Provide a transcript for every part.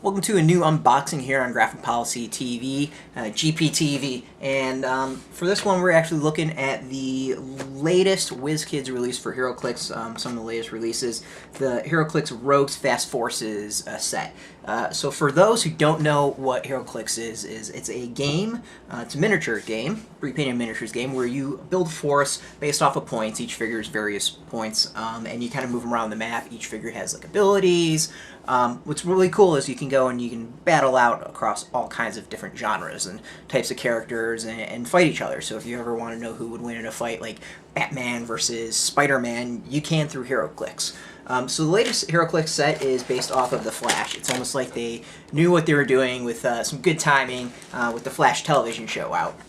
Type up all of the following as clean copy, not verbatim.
Welcome to a new unboxing here on Graphic Policy TV, GPTV, and for this one we're actually looking at the latest Wizkids release for Heroclix, some of the latest releases, the Heroclix Rogues Fast Forces set. So for those who don't know what Heroclix is it's a game, it's a miniature game, pre-painted miniatures game, where you build a force based off of points. Each figure is various points, and you kind of move them around the map. Each figure has like abilities. What's really cool is you can go and you can battle out across all kinds of different genres and types of characters and fight each other. So if you ever want to know who would win in a fight like Batman versus Spider-Man, you can through Heroclix. So the latest Heroclix set is based off of The Flash. It's almost like they knew what they were doing with some good timing with the Flash television show out.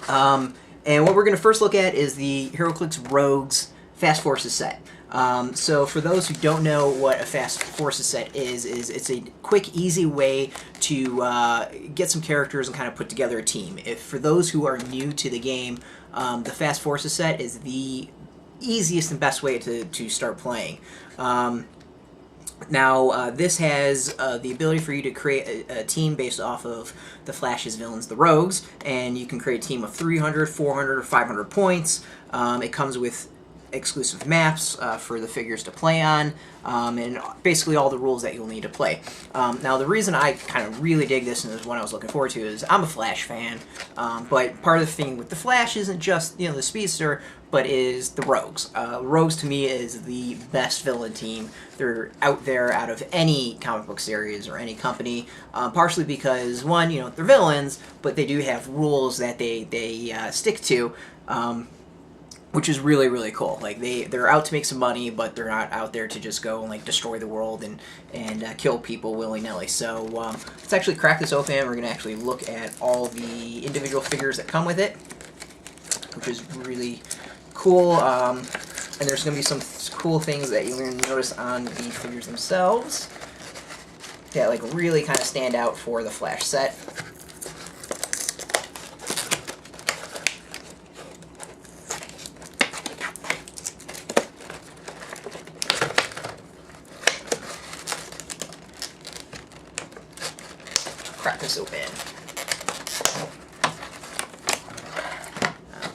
And what we're going to first look at is the Heroclix Rogues Fast Forces set. So for those who don't know what a Fast Forces set is it's a quick, easy way to get some characters and kind of put together a team. For those who are new to the game, the Fast Forces set is the easiest and best way to start playing. Now, this has the ability for you to create a team based off of the Flash's villains, the Rogues, and you can create a team of 300, 400, or 500 points. It comes with exclusive maps for the figures to play on, and basically all the rules that you'll need to play. Now, the reason I kind of really dig this and is what I was looking forward to is I'm a Flash fan, but part of the thing with the Flash isn't just, the Speedster, but is the Rogues. Rogues to me is the best villain team. They're out there out of any comic book series or any company, partially because, one, they're villains, but they do have rules that they stick to, which is really, really cool. Like, they're out to make some money, but they're not out there to just go and like destroy the world and kill people willy-nilly. So let's actually crack this open. We're gonna actually look at all the individual figures that come with it, which is really cool. And there's gonna be some cool things that you're gonna notice on the figures themselves that like really kind of stand out for the Flash set. Crack this open.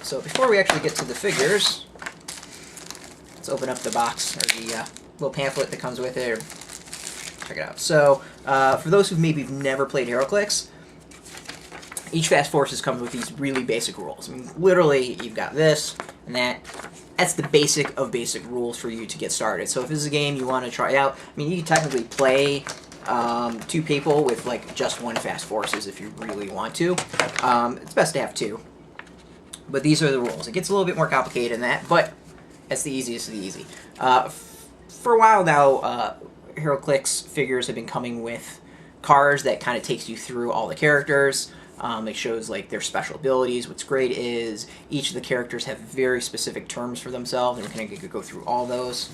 So before we actually get to the figures, let's open up the box, or the little pamphlet that comes with it, or check it out. So for those who maybe never played Heroclix, each Fast Forces comes with these really basic rules. I mean, literally, you've got this and that. That's the basic of basic rules for you to get started. So if this is a game you want to try out, I mean, you can technically play two people with like just one Fast Forces if you really want to. It's best to have two. But these are the rules. It gets a little bit more complicated than that, but that's the easiest of the easy. For a while now, Heroclix figures have been coming with cards that kind of takes you through all the characters. It shows like their special abilities. What's great is each of the characters have very specific terms for themselves, and we're going to go through all those.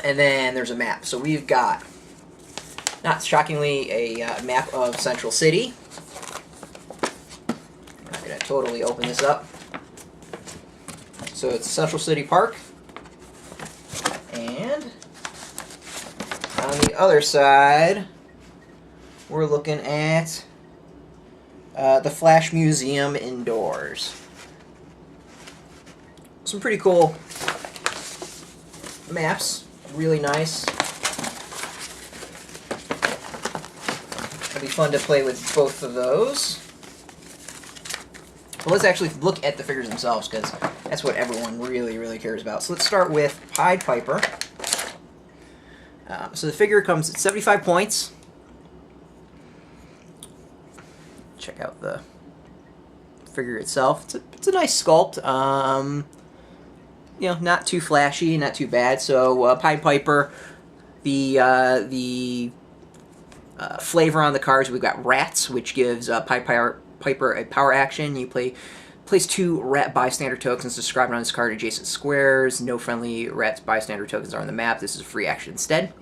And then there's a map. So we've got, not shockingly, a map of Central City. I'm not going to totally open this up. So it's Central City Park. And on the other side, we're looking at the Flash Museum indoors. Some pretty cool maps. Really nice. It'll be fun to play with both of those. But let's actually look at the figures themselves, because that's what everyone really, really cares about. So let's start with Pied Piper. So the figure comes at 75 points. Check out the figure itself. It's a nice sculpt. Not too flashy, not too bad. So Pied Piper, the flavor on the cards, we've got Rats, which gives Pied Piper a power action. You place 2 rat bystander tokens described on this card adjacent squares. No friendly rat bystander tokens are on the map. This is a free action instead.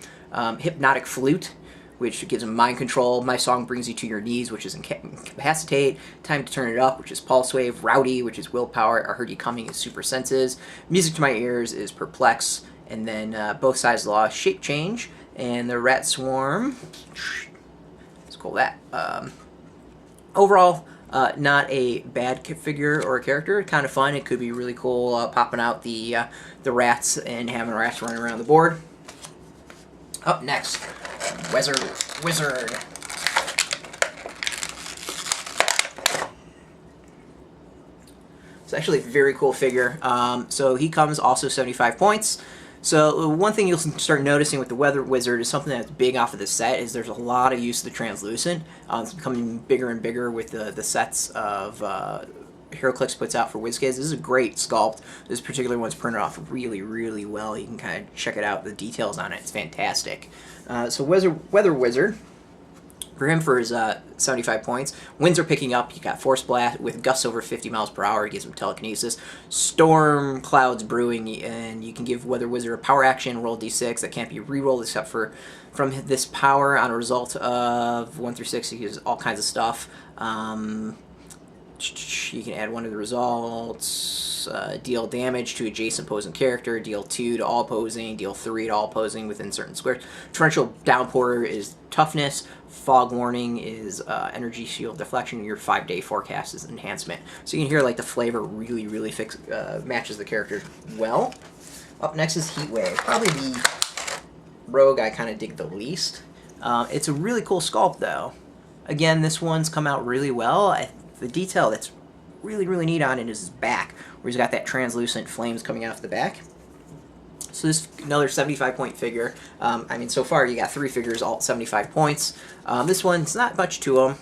Hypnotic Flute, which gives him mind control. My Song brings you to your knees, which is incapacitate. Time to turn it up, which is pulse wave. Rowdy, which is willpower. I heard you coming is super senses. Music to my ears is perplex. And then both sides law shape change. And the Rat Swarm, let's call that. Overall, not a bad figure or a character. Kind of fun. It could be really cool popping out the rats and having rats running around the board. Up next, Wizard. It's actually a very cool figure. So he comes also 75 points. So one thing you'll start noticing with the Weather Wizard is something that's big off of the set is there's a lot of use of the translucent. It's becoming bigger and bigger with the sets of Heroclix puts out for Wizkids. This is a great sculpt. This particular one's printed off really, really well. You can kind of check it out, the details on it. It's fantastic. So Weather Wizard. For him, for his 75 points, winds are picking up. You got Force Blast with gusts over 50 miles per hour. It gives him telekinesis. Storm clouds brewing, and you can give Weather Wizard a power action, roll d6 that can't be re-rolled except for from this power on a result of 1 through 6. You use all kinds of stuff. You can add one of the results, deal damage to adjacent opposing character, deal 2 to all opposing, deal 3 to all opposing within certain squares. Torrential Downpour is toughness, Fog Warning is energy shield deflection, and your 5-day forecast is enhancement. So you can hear like the flavor really, really matches the character well. Up next is Heatwave, probably the rogue I kind of dig the least. It's a really cool sculpt though. Again, this one's come out really well. The detail that's really, really neat on it is his back, where he's got that translucent flames coming off the back. So this another 75-point figure. I mean, so far you got 3 figures, all 75 points. This one's not much to him,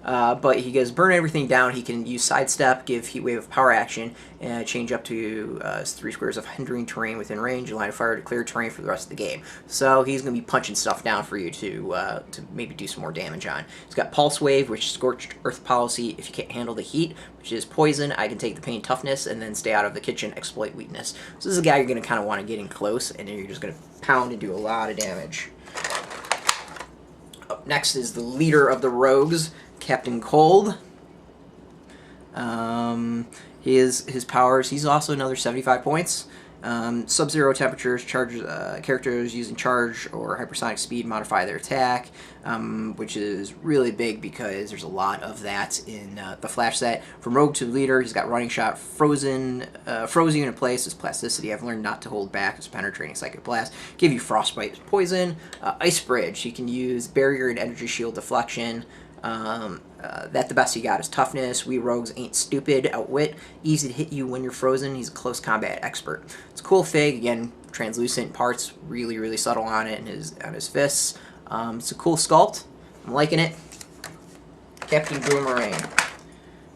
but he goes burn everything down. He can use Sidestep, give Heatwave of power action, and change up to 3 squares of hindering terrain within range, line of fire to clear terrain for the rest of the game. So he's going to be punching stuff down for you to maybe do some more damage on. He's got Pulse Wave, which is Scorched Earth policy. If you can't handle the heat, which is poison, I can take the pain toughness and then stay out of the kitchen, exploit weakness. So this is a guy you're going to kind of want to get in close, and then you're just going to pound and do a lot of damage. Up next is the leader of the rogues, Captain Cold. His powers, he's also another 75 points. Sub-zero temperatures, characters using charge or hypersonic speed modify their attack, which is really big because there's a lot of that in the Flash set. From rogue to leader, he's got running shot, froze you in place, his plasticity, I've learned not to hold back, his penetrating psychic blast, give you frostbite poison, ice bridge, he can use barrier and energy shield deflection. That the best you got is toughness. We rogues ain't stupid. Outwit. Easy to hit you when you're frozen. He's a close combat expert. It's a cool fig. Again, translucent parts. Really, really subtle on it and on his fists. It's a cool sculpt. I'm liking it. Captain Boomerang.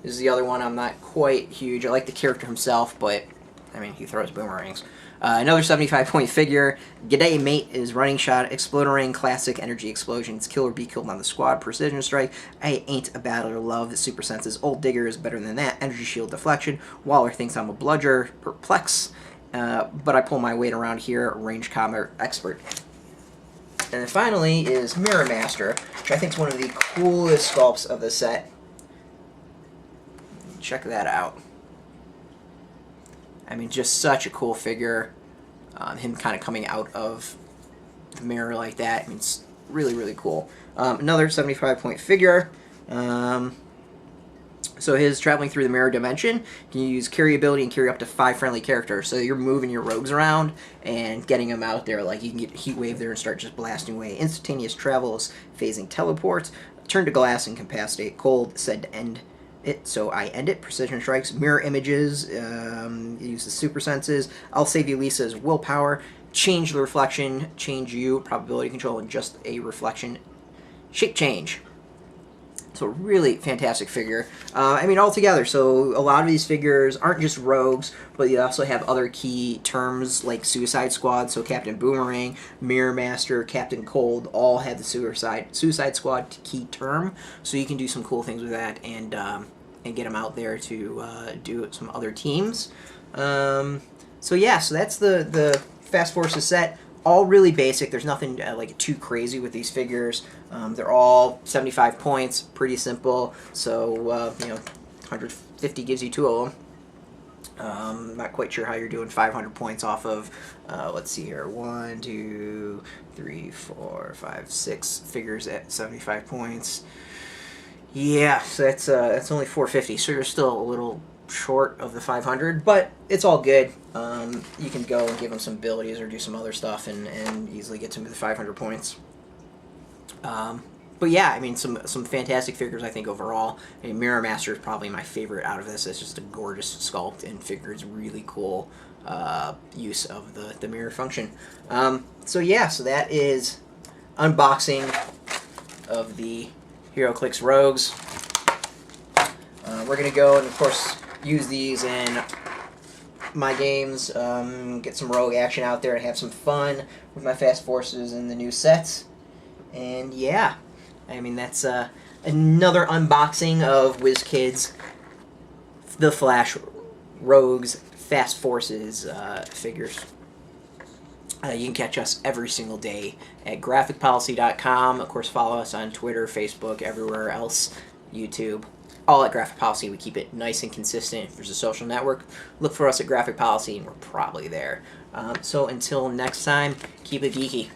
This is the other one I'm not quite huge. I like the character himself, but I mean, he throws boomerangs. Another 75-point figure. G'day, mate is running shot, exploding, classic energy explosions, kill or be killed on the squad, precision strike. I ain't a battler, love, the super senses. Old digger is better than that. Energy shield deflection. Waller thinks I'm a bludger, perplex, but I pull my weight around here. Range combat expert. And then finally is Mirror Master, which I think is one of the coolest sculpts of the set. Check that out. I mean, just such a cool figure. Him kind of coming out of the mirror like that. I mean, it's really, really cool. Another 75-point figure. So his traveling through the mirror dimension, you can use carry ability and carry up to 5 friendly characters. So you're moving your rogues around and getting them out there. Like you can get Heatwave there and start just blasting away. Instantaneous travels, phasing teleports, turn to glass, incapacitate. Cold, said to end it, so I end it. Precision strikes, mirror images, use the super senses. I'll save you Lisa's willpower, change the reflection, change you, probability control, and just a reflection shape change. So really fantastic figure. I mean, altogether, so a lot of these figures aren't just rogues, but you also have other key terms like Suicide Squad, so Captain Boomerang, Mirror Master, Captain Cold, all have the Suicide Squad key term, so you can do some cool things with that and get them out there to do some other teams. So yeah, so that's the Fast Forces set. All really basic. There's nothing like too crazy with these figures. They're all 75 points, pretty simple. So you know, 150 gives you 2 of them. Not quite sure how you're doing 500 points off of, let's see here, 1, 2, 3, 4, 5, 6 figures at 75 points. Yeah, so that's only 450, so you're still a little short of the 500, but it's all good. You can go and give them some abilities or do some other stuff and easily get to the 500 points. But yeah, I mean, some fantastic figures, I think, overall. I mean, Mirror Master is probably my favorite out of this. It's just a gorgeous sculpt and figures really cool use of the mirror function. So yeah, so that is unboxing of the Heroclix Rogues. We're going to go and, of course, use these in my games, get some rogue action out there and have some fun with my fast forces and the new sets. And yeah, I mean, that's another unboxing of Wizkids, the Flash Rogues Fast Forces figures. You can catch us every single day at graphicpolicy.com. Of course, follow us on Twitter, Facebook, everywhere else, YouTube. All at Graphic Policy. We keep it nice and consistent. If there's a social network, look for us at Graphic Policy, and we're probably there. So until next time, keep it geeky.